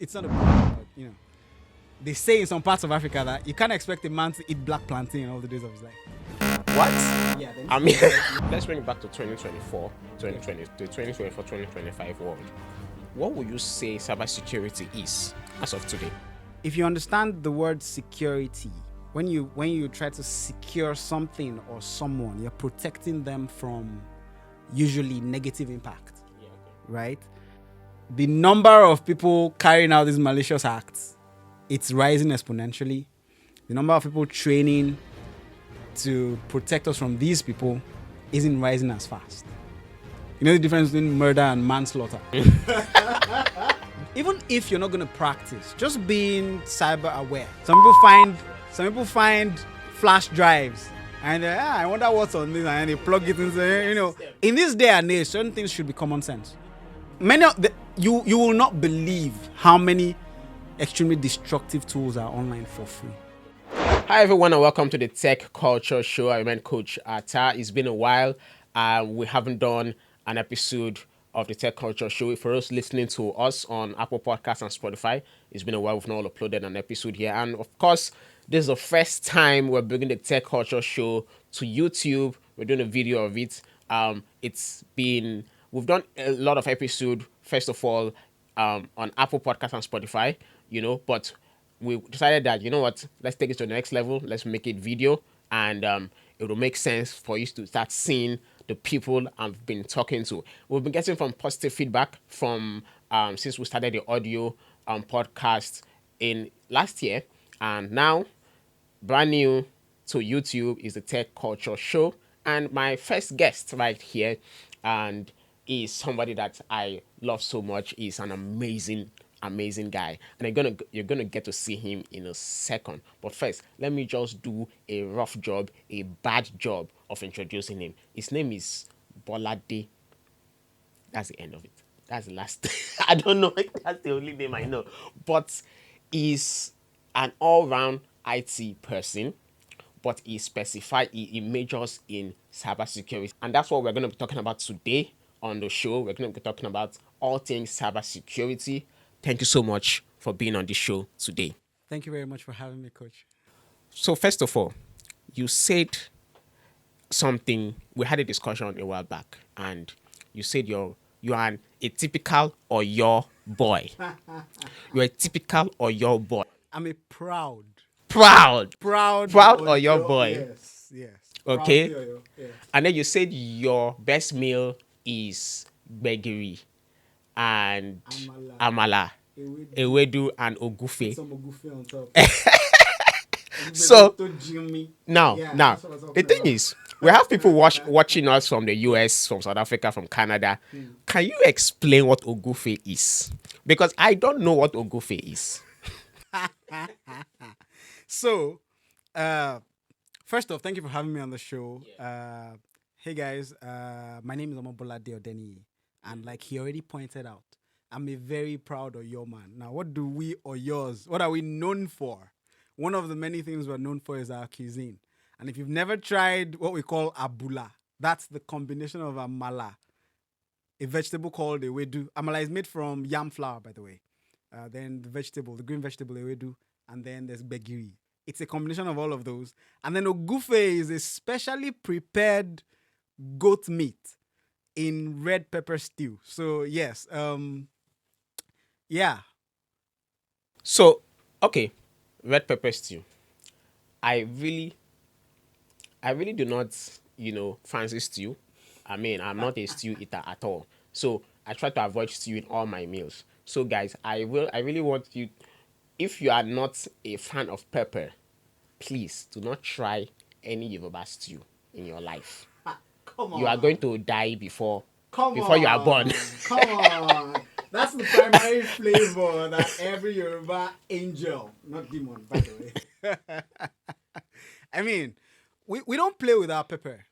It's not a problem, but, they say in some parts of Africa that you can't expect a man to eat black plantain all the days of his life. What? Yeah. I mean, let's bring it back to 2024, 2020, the 2024, 2025 world. What would you say cybersecurity is as of today? If you understand the word security, when you try to secure something or someone, you're protecting them from usually negative impact, right? The number of people carrying out these malicious acts, it's rising exponentially. The number of people training to protect us from these people isn't rising as fast. You know the difference between murder and manslaughter? Even if you're not going to practice, just being cyber aware. Some people find flash drives and I wonder what's on this, and they plug it into, in this day and age, certain things should be common sense. You will not believe how many extremely destructive tools are online for free. Hi everyone, and welcome to the Tech Culture Show. I mean, Coach Ata. It's been a while. We haven't done an episode of the Tech Culture Show. For us listening to us on Apple Podcasts and Spotify, it's been a while. We've not uploaded an episode here, and of course, this is the first time we're bringing the Tech Culture Show to YouTube. We're doing a video of it. We've done a lot of episodes. First of all, on Apple Podcasts and Spotify, but we decided that, let's take it to the next level. Let's make it video, and it will make sense for you to start seeing the people I've been talking to. We've been getting from positive feedback from since we started the audio podcast in last year, and now brand new to YouTube is the Tech Culture Show. And my first guest right here, and is somebody that I love so much. He's an amazing guy, and you're gonna get to see him in a second. But first, let me just do a bad job of introducing him. His name is Bolade. That's the end of it. That's the last. I don't know. That's the only name I know. But he's an all-round IT person. But he majors in cybersecurity, and that's what we're going to be talking about today on the show. We're going to be talking about all things cybersecurity. Thank you so much for being on the show today. Thank you very much for having me, Coach. So first of all, you said something. We had a discussion a while back, and you said you are a typical or your boy. You're a typical or your boy. I'm a proud or your boy. Yes. Okay. Yes. And then you said your best meal is gbegiri and amala, ewedu and ogufe. Some ogufe on top. So now the thing is, we have people watching us from the US, from South Africa, from Canada. Can you explain what ogufe is? Because I don't know what ogufe is. So, first off, thank you for having me on the show. Hey guys, my name is Bolade Odeni, and like he already pointed out, I'm a very proud Oyo man. Now, what are we known for? One of the many things we're known for is our cuisine. And if you've never tried what we call abula, that's the combination of amala, a vegetable called ewedu. Amala is made from yam flour, by the way. Then the green vegetable ewedu, and then there's begiri. It's a combination of all of those. And then ogufe is a specially prepared goat meat in red pepper stew. So yes, yeah. So, okay, red pepper stew. I really do not, fancy stew. I mean, I'm not a stew eater at all. So I try to avoid stew in all my meals. So guys, I really want you, if you are not a fan of pepper, please do not try any Yoruba stew in your life. Come on. You are going to die before you are born. Come on. That's the primary flavor that every Yoruba angel, not demon, by the way. I mean, we don't play with our pepper.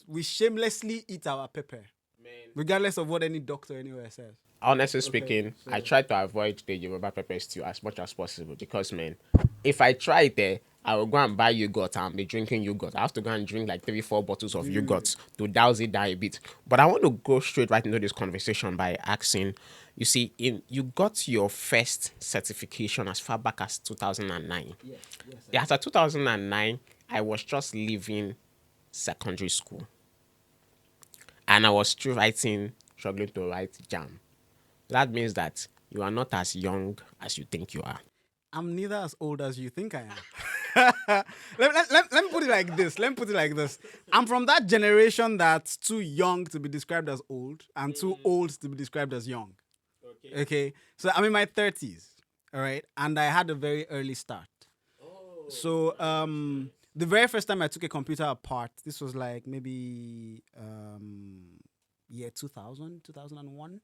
We shamelessly eat our pepper. Man. Regardless of what any doctor anywhere says. Honestly speaking, I try to avoid the Yoruba pepper stew as much as possible because, man, if I try it there, I will go and buy yogurt and be drinking yogurt. I have to go and drink like 3, 4 bottles of yogurt to douse it down a bit. But I want to go straight right into this conversation by asking, you see, you got your first certification as far back as 2009. Yeah, after 2009, I was just leaving secondary school. And I was still struggling to write jam. That means that you are not as young as you think you are. I'm neither as old as you think I am. Let me put it like this. Let me put it like this. I'm from that generation that's too young to be described as old and too old to be described as young. Okay. So I'm in my 30s. All right. And I had a very early start. So the very first time I took a computer apart, this was like maybe year 2000, 2001.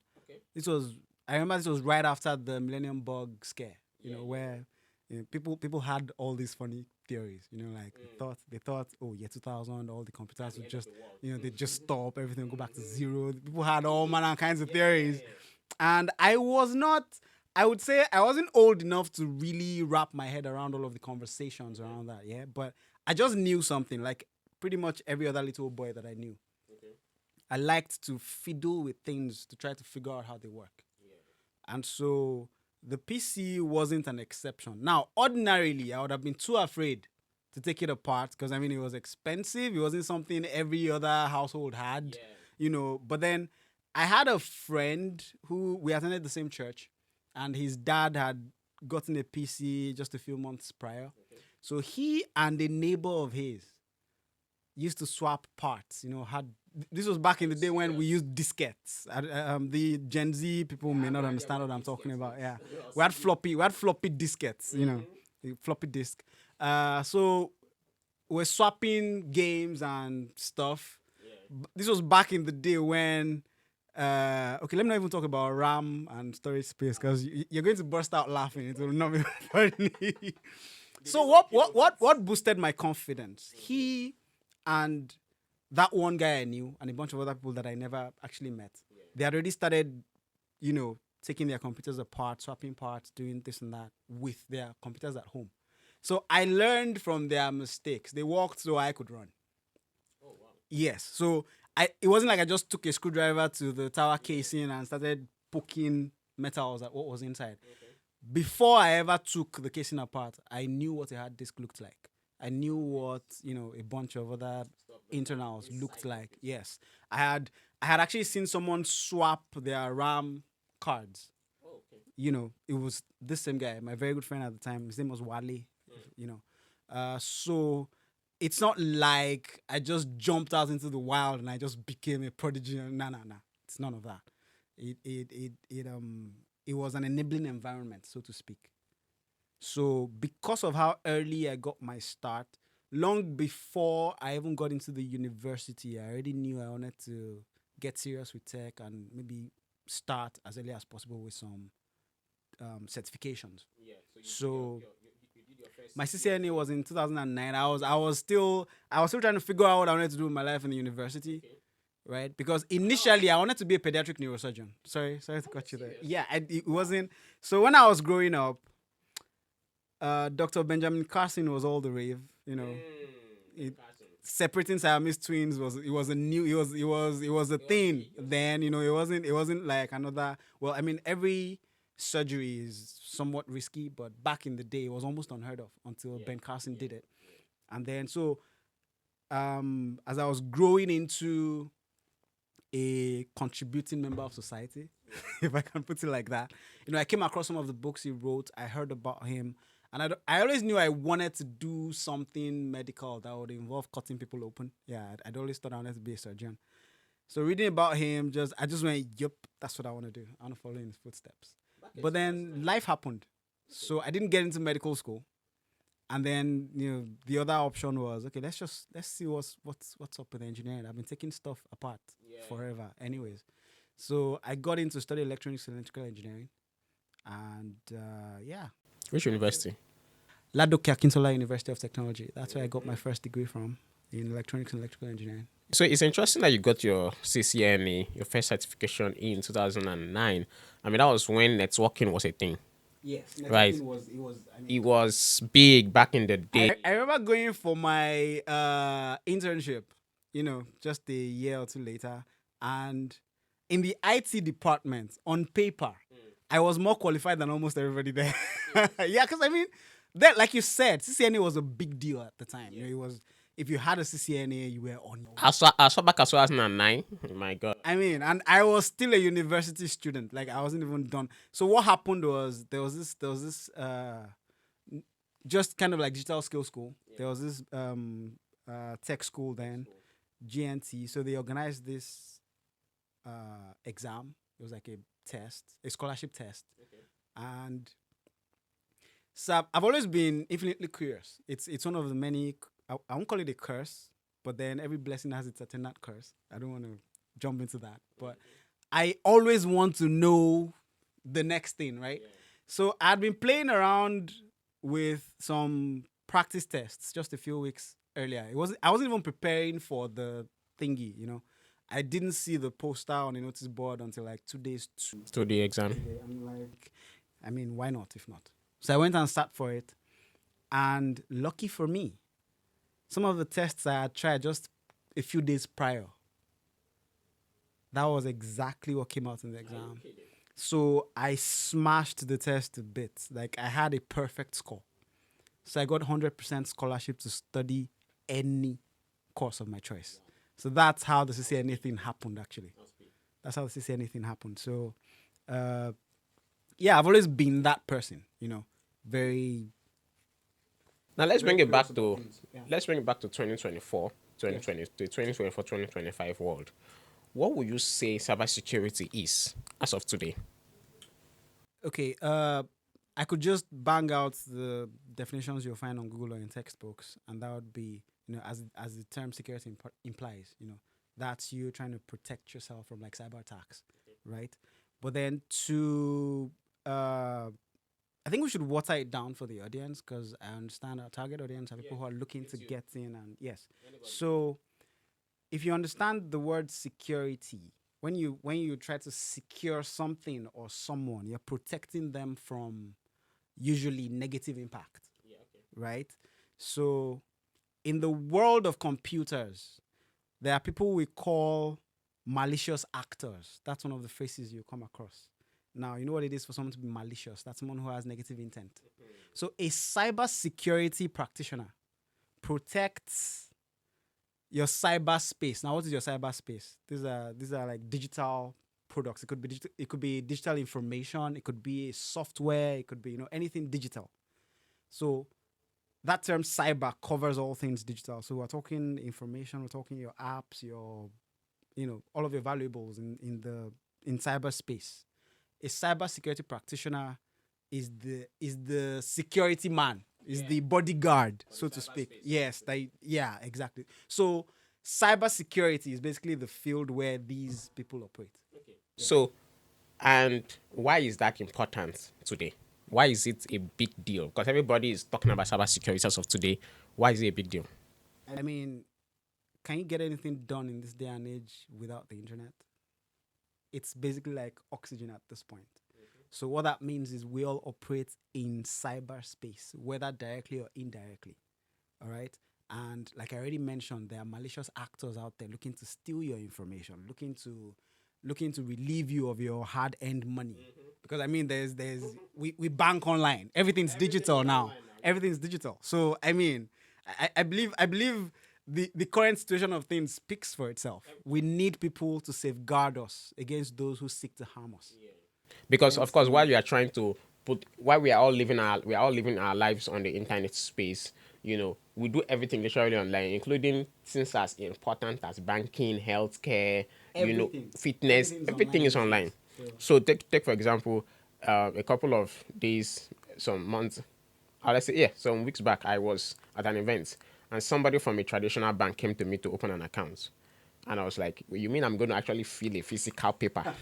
This was, I remember this was right after the Millennium Bug scare, where people had all these funny theories, like they thought, oh, year 2000, all the computers would just, they just stop, everything would go back to zero. People had all manner kinds of theories. And I was not, I would say I wasn't old enough to really wrap my head around all of the conversations around that, yeah? But I just knew something, like pretty much every other little boy that I knew. I liked to fiddle with things to try to figure out how they work. And so the PC wasn't an exception. Now, ordinarily, I would have been too afraid to take it apart because, it was expensive. It wasn't something every other household had, But then I had a friend who, we attended the same church, and his dad had gotten a PC just a few months prior. So he and a neighbor of his used to swap parts, this was back in the day when we used diskettes. The Gen Z people may not understand what I'm talking about. Yeah, we had floppy diskettes. The floppy disk. So we're swapping games and stuff. This was back in the day when. Okay, let me not even talk about RAM and storage space because you're going to burst out laughing. It will not be funny. So what boosted my confidence? He and that one guy I knew and a bunch of other people that I never actually met, they had already started, taking their computers apart, swapping parts, doing this and that with their computers at home. So I learned from their mistakes. They walked so I could run. Oh, wow. Yes. So it wasn't like I just took a screwdriver to the tower casing and started poking metals at what was inside. Before I ever took the casing apart, I knew what a hard disk looked like. I knew what, a bunch of other internals looked like. Yes. I had actually seen someone swap their RAM cards. It was this same guy, my very good friend at the time. His name was Wale. So it's not like I just jumped out into the wild and I just became a prodigy. No. It's none of that. It was an enabling environment, so to speak. So because of how early I got my start, long before I even got into the university, I already knew I wanted to get serious with tech and maybe start as early as possible with some certifications. Yeah. So you did your first my CCNA was in 2009. I was still trying to figure out what I wanted to do with my life in the university. Okay. Right? Because initially I wanted to be a pediatric neurosurgeon. Sorry to cut you there. Yeah, it wasn't. So when I was growing up, Dr. Benjamin Carson was all the rave, separating Siamese twins was a thing then, it wasn't like another. Well, every surgery is somewhat risky, but back in the day it was almost unheard of until Ben Carson did it. And then so as I was growing into a contributing member of society, if I can put it like that, I came across some of the books he wrote. I heard about him. And I always knew I wanted to do something medical that would involve cutting people open. Yeah, I'd always thought I wanted to be a surgeon. So reading about him, I just went, yep, that's what I want to do. I want to follow in his footsteps. But then life happened. So I didn't get into medical school. And then, the other option was, okay, let's see what's up with engineering. I've been taking stuff apart forever anyways. So I got into study electronics and electrical engineering. And Which university? Ladoke Akintola University of Technology. That's where I got my first degree from, in electronics and electrical engineering. So it's interesting that you got your CCNA, your first certification in 2009. That was when networking was a thing. Yes, right? networking was, it was, I mean, It was big back in the day. I remember going for my internship, just a year or two later, and in the IT department, on paper, I was more qualified than almost everybody there. Yeah, because I mean, that, like you said, CCNA was a big deal at the time. It was, if you had a CCNA, you were on your way. I saw back as 2009. Oh my God. I mean, and I was still a university student. Like, I wasn't even done. So what happened was, there was this just kind of like digital skill school. There was this tech school then, GNT. So they organized this exam. It was like a test, a scholarship test, and so I've always been infinitely curious. It's one of the many. I won't call it a curse, but then every blessing has its attendant curse. I don't want to jump into that, but I always want to know the next thing, right? So I'd been playing around with some practice tests just a few weeks earlier. I wasn't even preparing for the thingy. I didn't see the poster on the notice board until like 2 days To the exam. I'm like, I mean, why not if not? So I went and sat for it, and lucky for me, some of the tests I had tried just a few days prior, that was exactly what came out in the exam. So I smashed the test to bits. Like, I had a perfect score. So I got 100% scholarship to study any course of my choice. So that's how the CCNA thing happened, actually. That's how the CCNA thing happened. So, yeah, I've always been that person, very. Now let's bring Very it back curious about to things. Yeah. let's bring it back to 2024, 2020, the 2024, 2025 world. What would you say cybersecurity is as of today? Okay, I could just bang out the definitions you'll find on Google or in textbooks, and that would be, as the term security implies, that's you trying to protect yourself from like cyber attacks, right? But then I think we should water it down for the audience, because I understand our target audience are people who are looking to get in, and yes, so if you understand the word security, when you try to secure something or someone, you're protecting them from usually negative impact, right? So in the world of computers, there are people we call malicious actors. That's one of the phrases you come across. Now, you know what it is for someone to be malicious? That's someone who has negative intent. So a cybersecurity practitioner protects your cyberspace. Now, what is your cyberspace? These are like digital products. It could be digital information. It could be software. It could be anything digital. So that term cyber covers all things digital. So we're talking information. We're talking your apps, your all of your valuables in cyberspace. A cybersecurity practitioner is the security man, is the bodyguard, so to speak. Yes, yeah, exactly. So cybersecurity is basically the field where these people operate. So, and why is that important today? Why is it a big deal? Because everybody is talking about cybersecurity as of today. Why is it a big deal? I mean, can you get anything done in this day and age without the internet? It's basically like oxygen at this point. So what that means is we all operate in cyberspace, whether directly or indirectly. All right. And like I already mentioned, there are malicious actors out there looking to steal your information, looking to relieve you of your hard-earned money. Because I mean, we bank online. Everything's digital now. Everything's digital. So I mean, I believe the current situation of things speaks for itself. We need people to safeguard us against those who seek to harm us. Because of course, while we are all living our lives on the internet space, we do everything literally online, including things as important as banking, healthcare, Everything. fitness. Everything's Everything online is these online. days. So So take for example, a couple of days, some months, let's say, yeah, some weeks back, I was at an event, and somebody from a traditional bank came to me to open an account. And I was like, well, you mean I'm going to actually fill a physical paper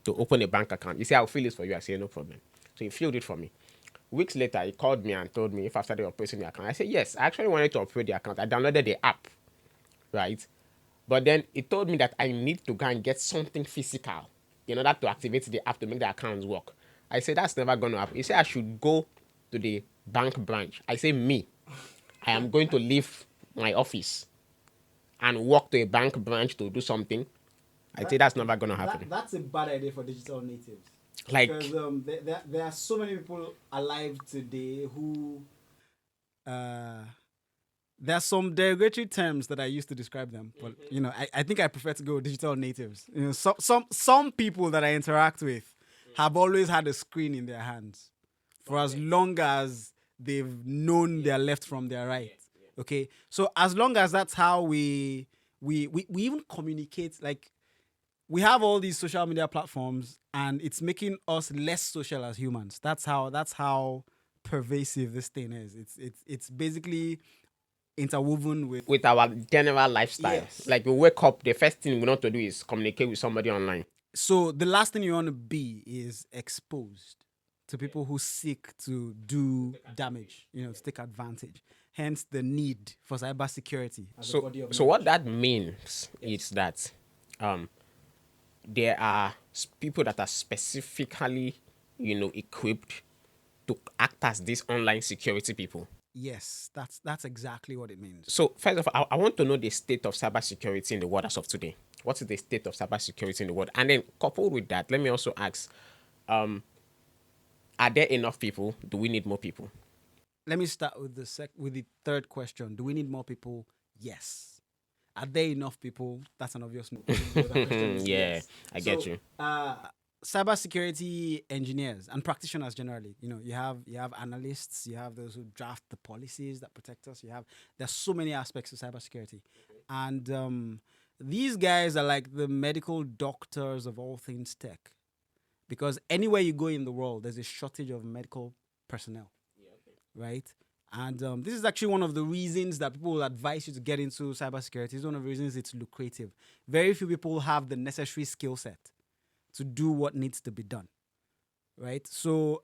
to open a bank account? You say, I'll fill it for you. I say, no problem. So he filled it for me. Weeks later, he called me and told me if I started operating the account. I said, yes, I actually wanted to operate the account. I downloaded the app, right? But then he told me that I need to go and get something physical in order to activate the app to make the account work. I say that's never gonna happen. He said I should go to the bank branch. I say me. I am going to leave my office and walk to a bank branch to do something. I say that's never gonna happen. That's a bad idea for digital natives. Like Because there are so many people alive today who there are some derogatory terms that I used to describe them, but I think I prefer to go with digital natives. Some people that I interact with have always had a screen in their hands for as long as they've known their left from their right. Okay, so as long as that's how we even communicate, like we have all these social media platforms, and it's making us less social as humans. That's how pervasive this thing is. It's basically interwoven with our general lifestyle. Yes. Like we wake up, the first thing we want to do is communicate with somebody online. So the last thing you want to be is exposed to people who seek to do damage, to take advantage. Hence the need for cybersecurity. So what that means is that there are people that are specifically, equipped to act as these online security people. Yes, that's exactly what it means. So first of all, I want to know the state of cybersecurity in the world as of today. What is the state of cybersecurity in the world? And then coupled with that, let me also ask, are there enough people? Do we need more people? Let me start with the third question. Do we need more people? Yes. Are there enough people? That's an obvious no. The other question is Yeah, yes. I get you. Cybersecurity engineers and practitioners generally, you have analysts, you have those who draft the policies that protect us. There's so many aspects of cybersecurity, and these guys are like the medical doctors of all things tech, because anywhere you go in the world, there's a shortage of medical personnel, right? And this is actually one of the reasons that people will advise you to get into cybersecurity. It's one of the reasons it's lucrative. Very few people have the necessary skill set to do what needs to be done, right? So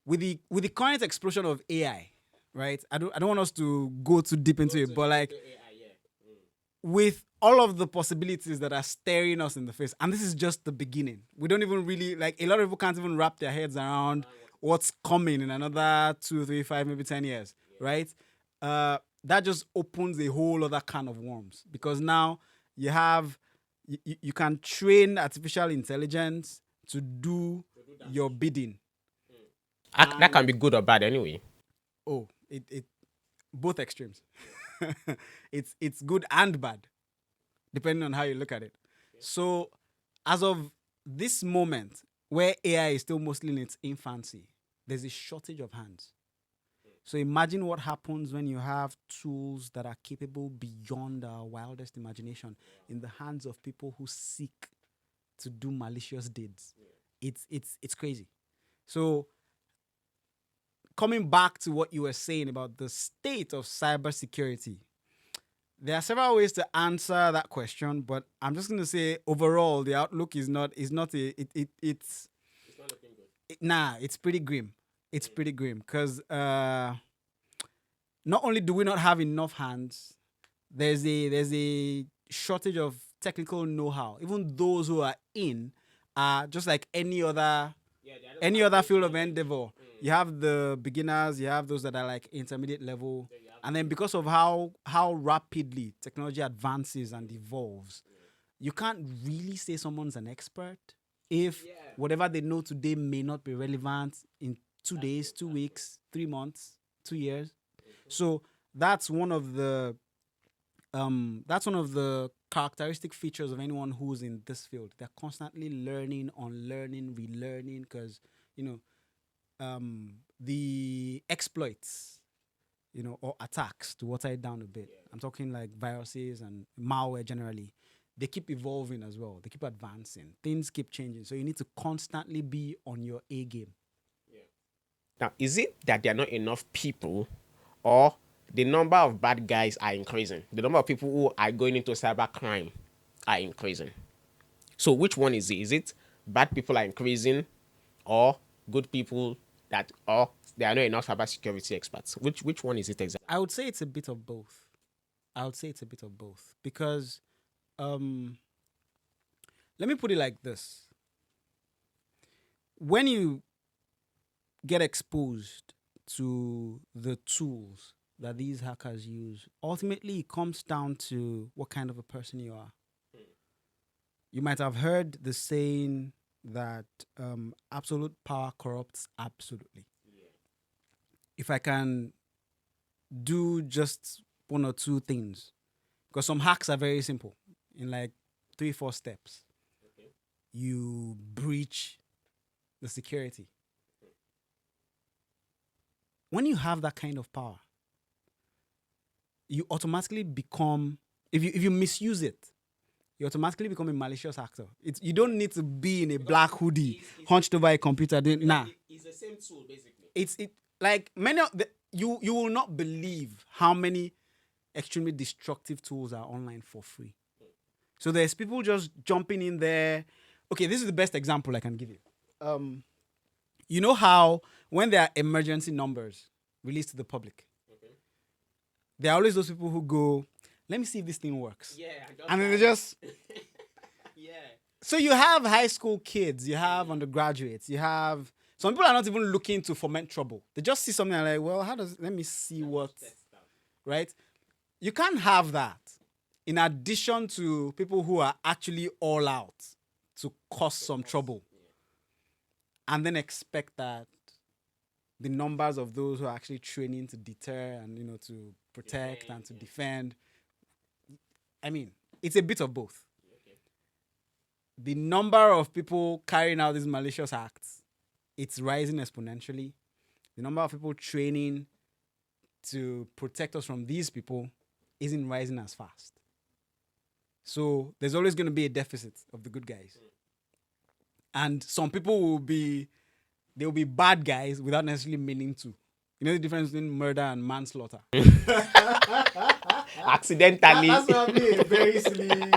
with the current explosion of AI, right? I don't want us to go too deep into it, but like with all of the possibilities that are staring us in the face, and this is just the beginning. We don't even really, like, a lot of people can't even wrap their heads around what's coming in another 2, 3, 5, maybe 10 years, right? That just opens a whole other can of worms, because now you can train artificial intelligence to do your bidding. That can be good or bad anyway. Oh, it both extremes. It's good and bad, depending on how you look at it. So, as of this moment, where AI is still mostly in its infancy, there's a shortage of hands. So imagine what happens when you have tools that are capable beyond our wildest imagination in the hands of people who seek to do malicious deeds. It's crazy. So coming back to what you were saying about the state of cybersecurity, there are several ways to answer that question, but I'm just going to say overall the outlook is not it's not not looking good. Nah, it's pretty grim. It's pretty grim because not only do we not have enough hands, there's a shortage of technical know-how. Even those who are in are just like any other field of endeavor. You have the beginners, you have those that are like intermediate level, and then because of how rapidly technology advances and evolves, you can't really say someone's an expert if whatever they know today may not be relevant in 2 days, 2 weeks, 3 months, 2 years. So that's one of the characteristic features of anyone who's in this field. They're constantly learning, unlearning, relearning, because the exploits, or attacks, to water it down a bit. I'm talking like viruses and malware generally. They keep evolving as well. They keep advancing. Things keep changing. So you need to constantly be on your A game. Now, is it that there are not enough people, or the number of bad guys are increasing? The number of people who are going into cyber crime are increasing. So which one is it? Is it bad people are increasing, or good people or there are not enough cybersecurity experts? Which one is it exactly? I would say it's a bit of both. Because let me put it like this. when you get exposed to the tools that these hackers use, ultimately it comes down to what kind of a person you are. You might have heard the saying that absolute power corrupts absolutely. If I can do just one or two things, because some hacks are very simple, in like 3-4 steps, you breach the security. When you have that kind of power, you automatically become, if you misuse it, you automatically become a malicious actor. You don't need to be in a black hoodie, hunched over a computer. Nah. It's the same tool, basically. Like many of the, you will not believe how many extremely destructive tools are online for free. So there's people just jumping in there. Okay, this is the best example I can give you. You know how when there are emergency numbers released to the public, there are always those people who go, let me see if this thing works. Yeah. And then they just... Yeah. So you have high school kids, you have undergraduates, you have... Some people are not even looking to foment trouble. They just see something and like, well, let me see what... Right? You can't have that in addition to people who are actually all out to cause some trouble. And then expect that the numbers of those who are actually training to deter and, to protect and to defend... I mean, it's a bit of both. The number of people carrying out these malicious acts, it's rising exponentially. The number of people training to protect us from these people isn't rising as fast. So there's always going to be a deficit of the good guys. And some people they'll be bad guys without necessarily meaning to. You know the difference between murder and manslaughter? Accidentally. That's what I mean. Very silly,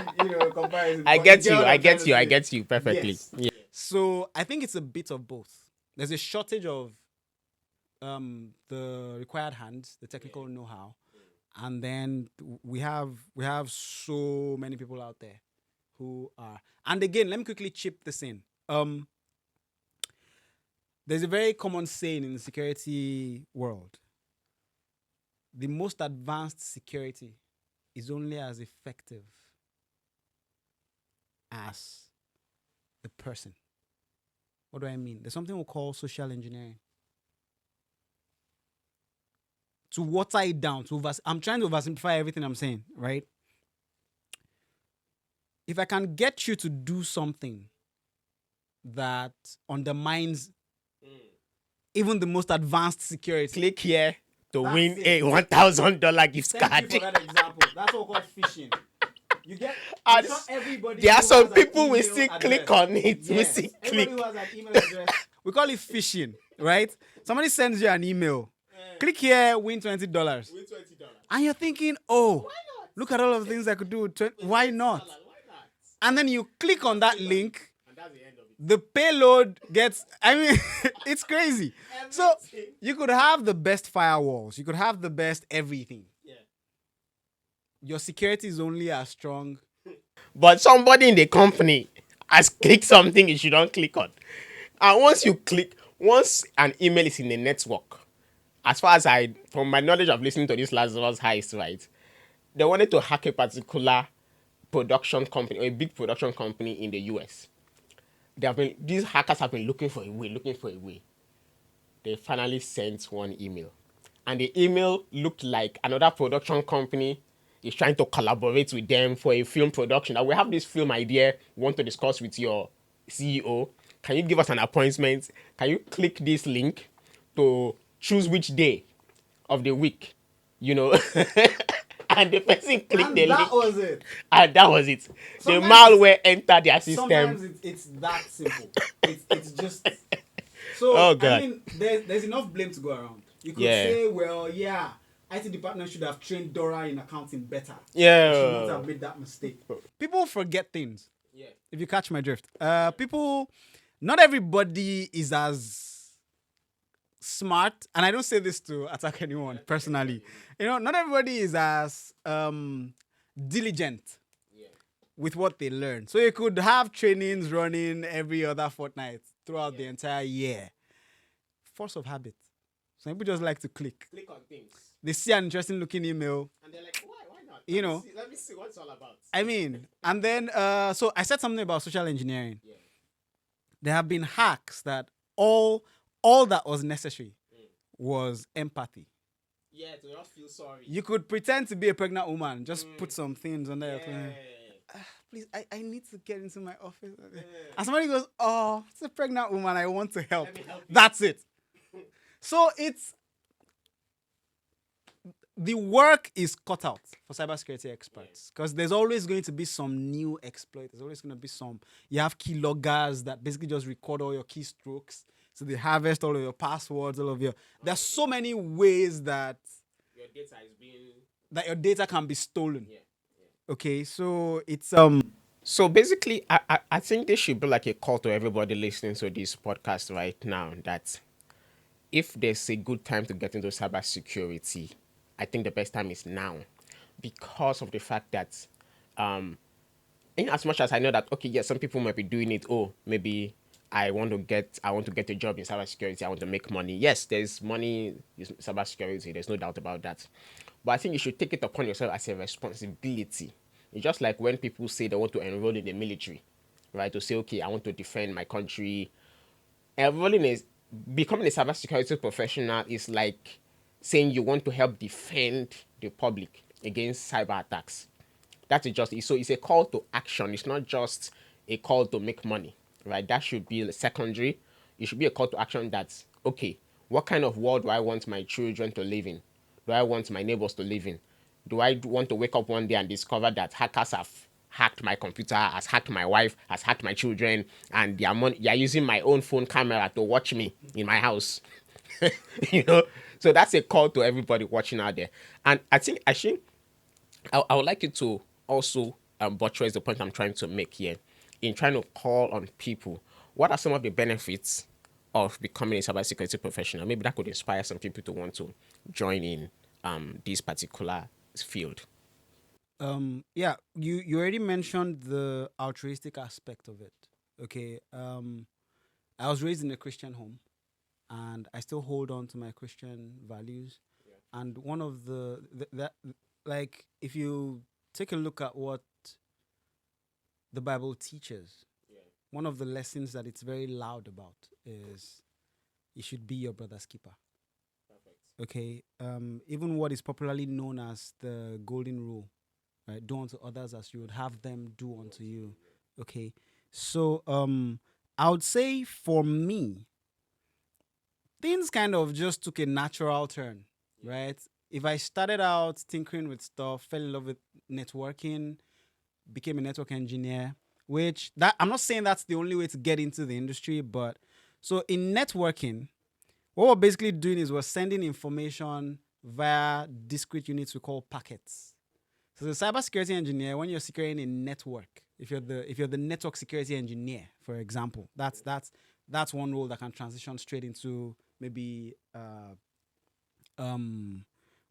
comparison. I But get you you. what I I'm trying get to you. I say. get you perfectly. Yes. Yeah. So I think it's a bit of both. There's a shortage of the required hands, the technical know-how, and then we have so many people out there who are. And again, let me quickly chip this in. There's a very common saying in the security world. The most advanced security is only as effective as the person. What do I mean? There's something we call social engineering. To water it down, I'm trying to oversimplify everything I'm saying, right? If I can get you to do something that undermines even the most advanced security, Click here to That's win it. a $1,000 gift thank card. you for that example. That's what we call phishing. You get. And Not everybody. There are who some has an people will email still address. click on it. We Yes. still Everybody click. who has an email address. We call it phishing, right? Somebody sends you an email. Click here, win $20. Win $20. And you're thinking, oh, look at all of the things I could do. Why not? And then you click on that link. And that's the end of it. The payload gets, it's crazy. So you could have the best firewalls. You could have the best everything. Yeah. Your security is only as strong. But somebody in the company has clicked something you shouldn't click on. And once an email is in the network, as far as from my knowledge of listening to this Lazarus Heist, right, they wanted to hack a particular production company, or a big production company in the US. These hackers have been looking for a way. They finally sent one email. And the email looked like another production company is trying to collaborate with them for a film production. Now, we have this film idea we want to discuss with your CEO. Can you give us an appointment? Can you click this link to choose which day of the week? And the person clicked the link. That was it. And that was it. Sometimes- the malware entered their system. Sometimes it's that simple. It's just... So, Oh, God. there's enough blame to go around. You could say, well, yeah, IT department should have trained Dora in accounting better. Yeah. She shouldn't have made that mistake. People forget things. Yeah. If you catch my drift. Not everybody is as smart, and I don't say this to attack anyone personally. Not everybody is as diligent with what they learn. So you could have trainings running every other fortnight. throughout the entire year. Force of habit. Some people just like to click. Click on things. They see an interesting looking email, And they're like, why not? you know. Let me see what it's all about. I mean, and then so I said something about social engineering. Yeah. There have been hacks that all that was necessary was empathy. Yeah, to not feel sorry. You could pretend to be a pregnant woman, just put some things under your clothes. Yeah. Please, I need to get into my office. And somebody goes, oh, it's a pregnant woman. I want to help. Let me help you. That's it. So the work is cut out for cybersecurity experts because there's always going to be some new exploit. There's always going to be you have keyloggers that basically just record all your keystrokes. So they harvest all of your passwords, all of your... There's so many ways that your data is being... that your data can be stolen. Yeah. Okay, so it's So basically, I think this should be like a call to everybody listening to this podcast right now that if there's a good time to get into cybersecurity, I think the best time is now because of the fact that in as much as I know that, okay, yes, some people might be doing it. Oh, maybe I want to get a job in cybersecurity. I want to make money. Yes, there's money in cybersecurity. There's no doubt about that. But I think you should take it upon yourself as a responsibility. It's just like when people say they want to enroll in the military, right? To say, okay, I want to defend my country. Becoming a cybersecurity professional is like saying you want to help defend the public against cyber attacks. That's just so it's a call to action. It's not just a call to make money, right? That should be secondary. It should be a call to action that's okay. What kind of world do I want my children to live in? Do I want my neighbors to live in? Do I want to wake up one day and discover that hackers have hacked my computer, has hacked my wife, has hacked my children, and they are using my own phone camera to watch me in my house? you know, so that's a call to everybody watching out there. And I think actually, I would like you to also buttress the point I'm trying to make here in trying to call on people. What are some of the benefits of becoming a cybersecurity professional? Maybe that could inspire some people to want to join in this particular field. Yeah, you already mentioned the altruistic aspect of it. Okay. I was raised in a Christian home and I still hold on to my Christian values. Yeah. And one of that like if you take a look at what the Bible teaches, one of the lessons that it's very loud about is you should be your brother's keeper. Perfect. Okay. Even what is popularly known as the golden rule, right? Do unto others as you would have them do unto you. Okay. So I would say for me, things kind of just took a natural turn, right? If I started out tinkering with stuff, fell in love with networking, became a network engineer, which that I'm not saying that's the only way to get into the industry, but so in networking, what we're basically doing is we're sending information via discrete units we call packets. So the cybersecurity engineer, when you're securing a network, if you're the network security engineer, for example, that's one role that can transition straight into maybe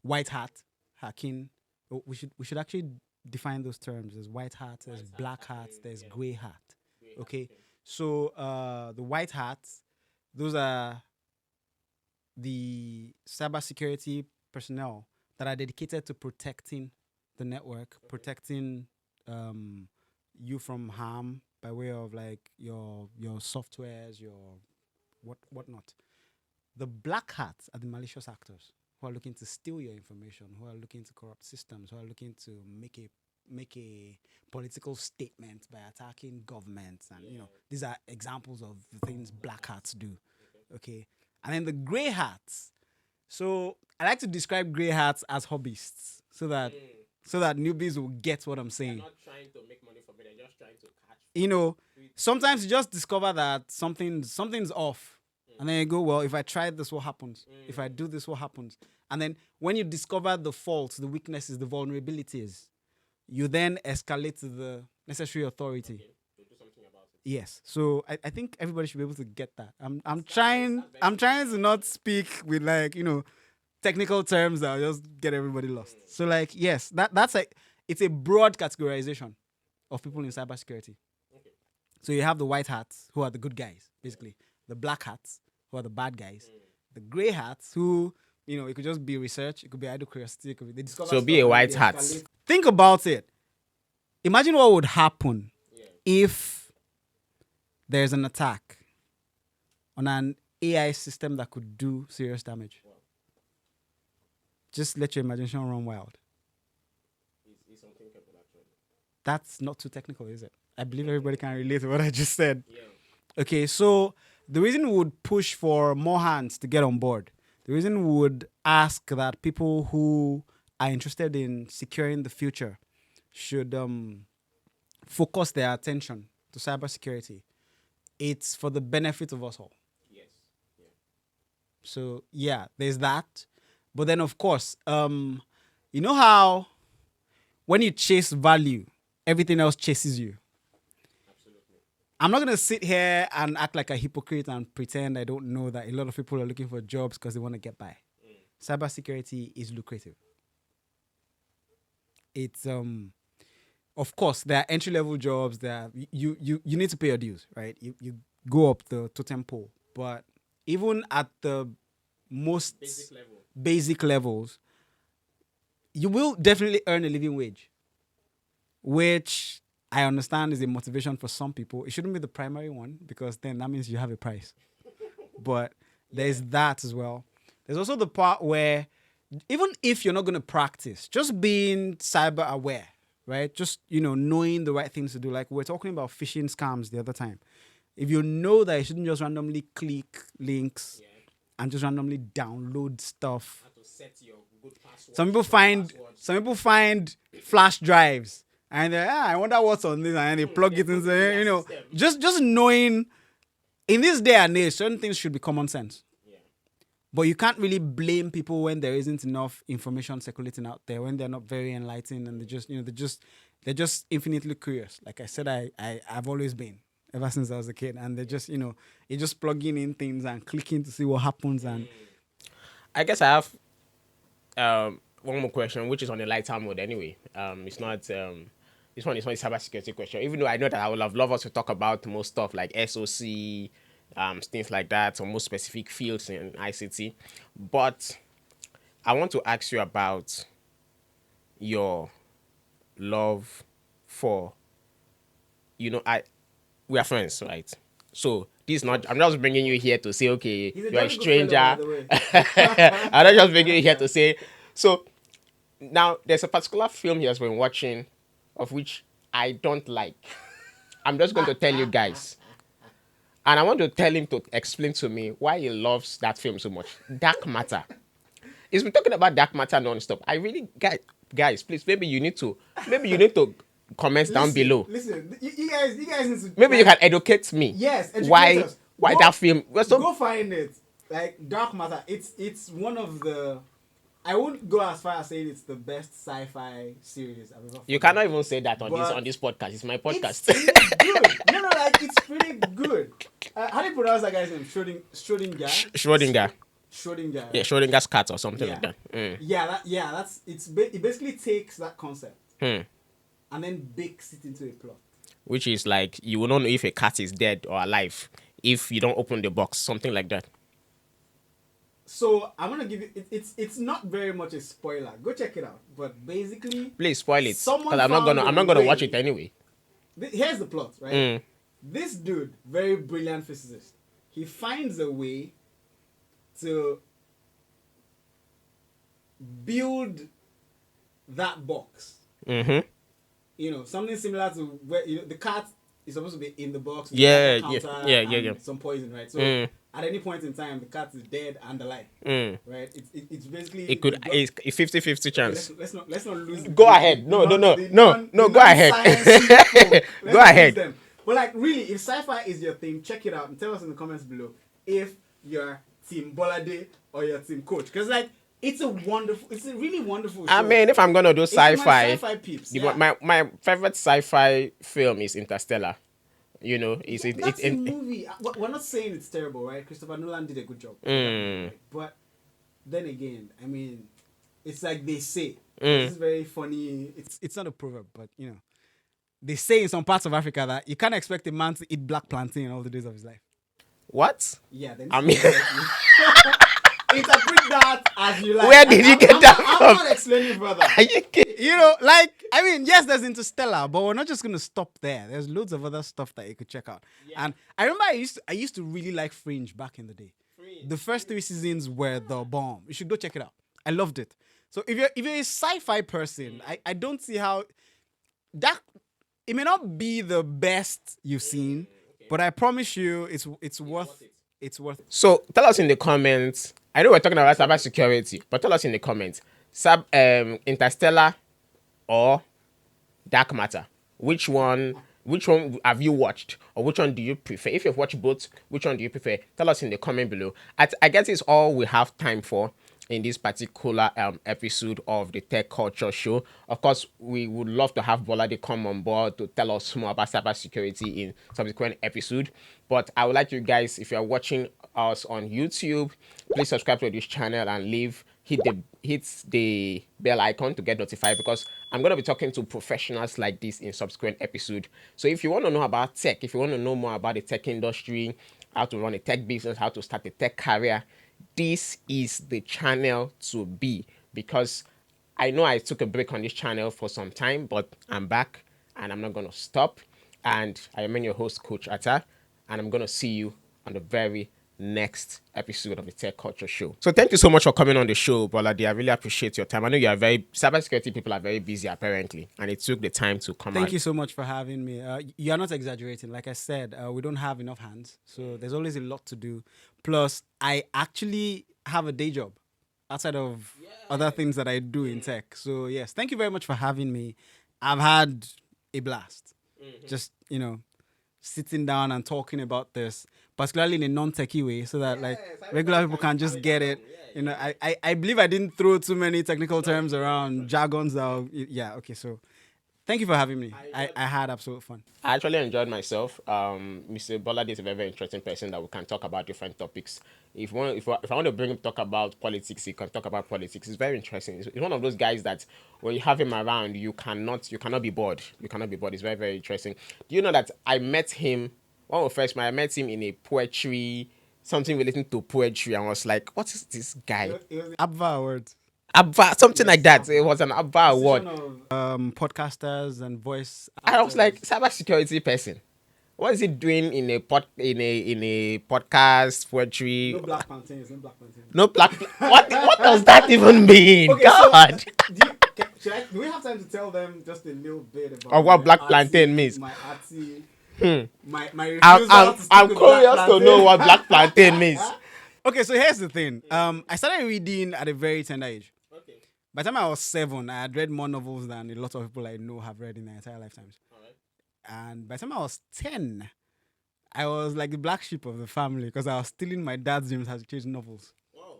white hat hacking. We should actually define those terms. There's white hat, there's black hat, there's gray hat. Okay, so the white hats, those are the cybersecurity personnel that are dedicated to protecting the network, protecting you from harm by way of like your softwares, your whatnot. The black hats are the malicious actors who are looking to steal your information, who are looking to corrupt systems, who are looking to make a political statement by attacking governments, and these are examples of the things black hats do. Okay, and then the gray hats. So I like to describe gray hats as hobbyists, so that newbies will get what I'm saying. They're not trying to make money from it; they're just trying to catch. Sometimes you just discover that something's off. And then you go, well, if I try this, what happens? If I do this, what happens? And then when you discover the faults, the weaknesses, the vulnerabilities, you then escalate to the necessary authority. Okay, to do something about it. Yes. So I think everybody should be able to get that. I'm trying to not speak with technical terms that will just get everybody lost. So yes, that's it's a broad categorization of people in cybersecurity. Okay. So you have the white hats who are the good guys. basically. The black hats, who are the bad guys. The gray hats, who, it could just be research, it could be idle curiosity, it could be they discover So be stuff a and then white they hat. escalate. Think about it. Imagine what would happen if there's an attack on an AI system that could do serious damage. Just let your imagination run wild. That's not too technical, is it? I believe everybody can relate to what I just said. Okay, so the reason we would push for more hands to get on board, the reason we would ask that people who are interested in securing the future should focus their attention to cybersecurity, it's for the benefit of us all. Yes. So yeah, there's that. But then of course, you know how when you chase value, everything else chases you. Absolutely. I'm not gonna sit here and act like a hypocrite and pretend I don't know that a lot of people are looking for jobs because they want to get by. Cybersecurity is lucrative. It's of course there are entry level jobs. There you need to pay your dues, right? You go up the totem pole, but even at the most basic levels, you will definitely earn a living wage, which I understand is a motivation for some people. It shouldn't be the primary one because then that means you have a price. But there's that as well. There's also the part where even if you're not going to practice, just being cyber aware, right? Just, knowing the right things to do. Like we're talking about phishing scams the other time. If you know that you shouldn't just randomly click links and just randomly download stuff. To set your good password. Some people find flash drives and I wonder what's on this, and they plug it into, just knowing in this day and age, certain things should be common sense. But you can't really blame people when there isn't enough information circulating out there, when they're not very enlightened and they're just infinitely curious. Like I said, I've always been ever since I was a kid, and they're just, you're just plugging in things and clicking to see what happens. And I guess I have one more question, which is on the lighter mode anyway. It's not this one is not a cybersecurity question, even though I know that I would have loved us to talk about most stuff like SOC, things like that, or more specific fields in ICT. But I want to ask you about your love for, we are friends, right? So this is not. I'm not just bringing you here to say, okay, you're a stranger. I'm not just bringing you here to say. So now there's a particular film he has been watching, of which I don't like. I'm just going to tell you guys. And I want to tell him to explain to me why he loves that film so much. Dark Matter. He's been talking about Dark Matter non-stop. I really, guys, please, maybe you need to comment down below. Listen, you guys need to, maybe you can educate me. Yes, educate why us. that film? Go find it. Like Dark Matter. It's one of the. I wouldn't go as far as saying it's the best sci-fi series I've ever found. You cannot even say that on this podcast. It's my podcast. It's good. No, it's pretty good. How do you pronounce that guy's name? Schrodinger. Schrodinger. Yeah, Schrodinger's cat or something like that. It basically takes that concept and then bakes it into a plot. Which is like you will not know if a cat is dead or alive if you don't open the box, something like that. So I'm gonna give you. It's not very much a spoiler. Go check it out. But basically, please spoil it because I'm not gonna watch it anyway. Here's the plot, right? This dude, very brilliant physicist, he finds a way to build that box. Something similar to where the cat is supposed to be in the box. Yeah. Some poison, right? So at any point in time, the cat is dead and alive. Right? It's basically it's a 50-50 chance. Okay, let's not lose. Go ahead. No. Go ahead. Go ahead. But like really, if sci-fi is your thing, check it out and tell us in the comments below if you're Team Bolade or your Team Coach. Because like it's a really wonderful show. I mean, if I'm gonna do sci-fi, peeps, my favorite sci-fi film is Interstellar. That's a movie. We're not saying it's terrible, right? Christopher Nolan did a good job. But then again, I mean, it's like they say. This is very funny. It's not a proverb, but they say in some parts of Africa that you can't expect a man to eat black plantain all the days of his life. What? Yeah, then I mean, interpret that as you like. where did you get that I'm from? not explaining further. Are you kidding? You know, like, I mean, yes, there's Interstellar, but we're not just gonna stop there. There's loads of other stuff that you could check out. And I remember I used to really like Fringe back in the day. The first 3 seasons were the bomb. You should go check it out. I loved it. So if you're a sci-fi person, I don't see how that it may not be the best you've seen, but I promise you it's worth it's worth it. So tell us in the comments. I know we're talking about cybersecurity, but tell us in the comments. Interstellar or Dark Matter? Which one? Which one have you watched, or which one do you prefer? If you've watched both, which one do you prefer? Tell us in the comment below. I guess it's all we have time for in this particular episode of the Tech Culture Show. Of course, we would love to have Bolade come on board to tell us more about cybersecurity in subsequent episode. But I would like you guys, if you are watching us on YouTube, please subscribe to this channel and hit the bell icon to get notified, because I'm going to be talking to professionals like this in subsequent episode. So if you want to know about tech, if you want to know more about the tech industry, how to run a tech business, how to start a tech career, this is the channel to be, because I know I took a break on this channel for some time, but I'm back and I'm not going to stop. And I am your host, Coach Atta, and I'm going to see you on the very next episode of the Tech Culture Show. So thank you so much for coming on the show, Bolade. I really appreciate your time. I know cybersecurity people are very busy apparently, and it took the time to come out. Thank you so much for having me. You're not exaggerating. Like I said, we don't have enough hands, so there's always a lot to do. Plus, I actually have a day job outside of other things that I do in tech. So yes, thank you very much for having me. I've had a blast. Just, sitting down and talking about this, particularly in a non-techie way, so that regular people can just get it. I believe I didn't throw too many technical terms around, jargons. So thank you for having me. I had absolute fun. I actually enjoyed myself. Mr. Bolade is a very, very interesting person that we can talk about different topics. If I want to bring him talk about politics, he can talk about politics. It's very interesting. It's one of those guys that when you have him around, you cannot be bored. You cannot be bored. It's very, very interesting. Do you know that I met him one of the first? I met him in a poetry, something relating to poetry. And I was like, what is this guy? It was Abba Awards. Abba, something like that. It was an Abba award. Podcasters and voice. I was like, cybersecurity person. What is he doing in a podcast poetry? No black plantains. No black plantains. No black. What does that even mean? Okay, God. So, do we have time to tell them just a little bit about Of what my black artsy- plantain means? My artsy. My I'm curious to know what black plantain means. Okay, so here's the thing. I started reading at a very tender age. Okay. By the time I was 7, I had read more novels than a lot of people I know have read in their entire lifetimes. And by the time I was 10, I was like the black sheep of the family, because I was stealing my dad's James Hadfield novels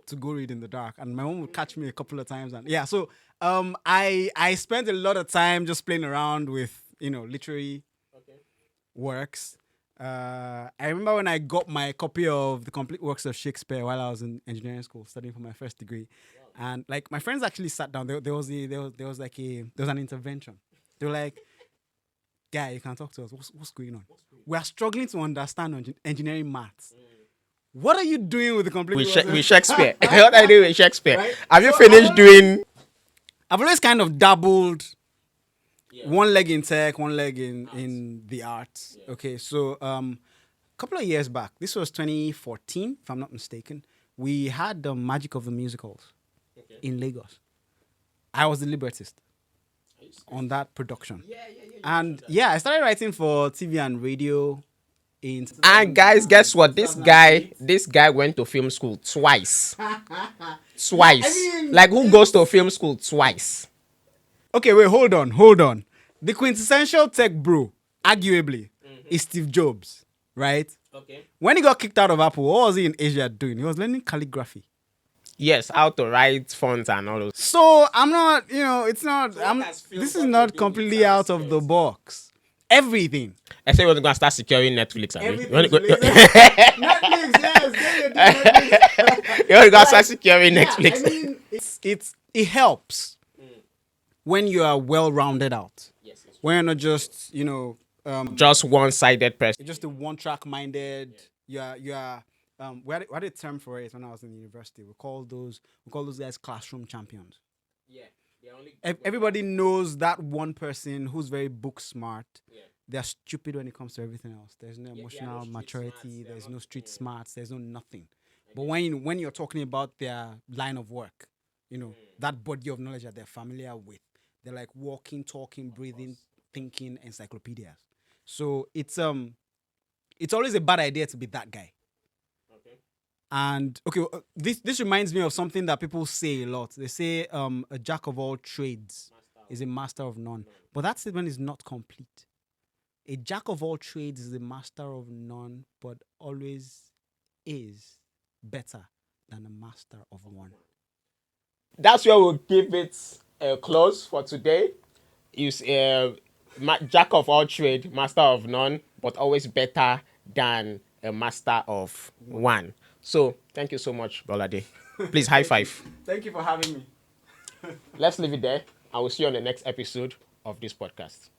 to go read in the dark. And my mom would catch me a couple of times. And so I spent a lot of time just playing around with, literary works. I remember when I got my copy of the complete works of Shakespeare while I was in engineering school studying for my first degree. And like my friends actually sat down. There was an intervention. They were like, "Guy, you can talk to us. What's going on? We are struggling to understand engineering maths. What are you doing with the complete With Shakespeare? What are you doing with Shakespeare? Right? Have you finished doing? I've always kind of dabbled. One leg in tech, one leg in the arts. Okay, so a couple of years back, this was 2014, if I'm not mistaken, we had the Magic of the Musicals in Lagos. I was the librettist on that production. And I started writing for TV and radio. And guys, guess what? This guy went to film school twice. Twice. Like, who goes to film school twice? Okay, wait, hold on. The quintessential tech bro, arguably, is Steve Jobs, right? Okay. When he got kicked out of Apple, what was he in Asia doing? He was learning calligraphy. Yes, how to write fonts and all those. So I'm not, it's not. This is not completely out of the box. Everything. I said we're going to start securing Netflix. Everything. You want to go? Netflix, yes. You want to go start securing Netflix? I mean, it helps when you are well rounded out. When you're not just, Just one-sided person. just a one-track minded You are we had a term for it when I was in university. We call those guys classroom champions. Yeah. They only. Everybody knows that one person who's very book smart. Yeah. They're stupid when it comes to everything else. There's no Yeah, they are no emotional street maturity. smarts. They are There's not. no street Mm, smarts. There's no nothing. I But get when you're talking about their line of work, that body of knowledge that they're familiar with, they're like walking, talking, breathing, thinking encyclopedias. So it's always a bad idea to be that guy. Okay. And okay, this reminds me of something that people say a lot. They say a jack of all trades Master. is a master of none. But that statement is not complete. A jack of all trades is a master of none, but always is better than a master of one. That's where we'll give it a close for today. Is jack of all trade, master of none, but always better than a master of one. So thank you so much, Bolade. Please high five. Thank you for having me. Let's leave it there. I will see you on the next episode of this podcast.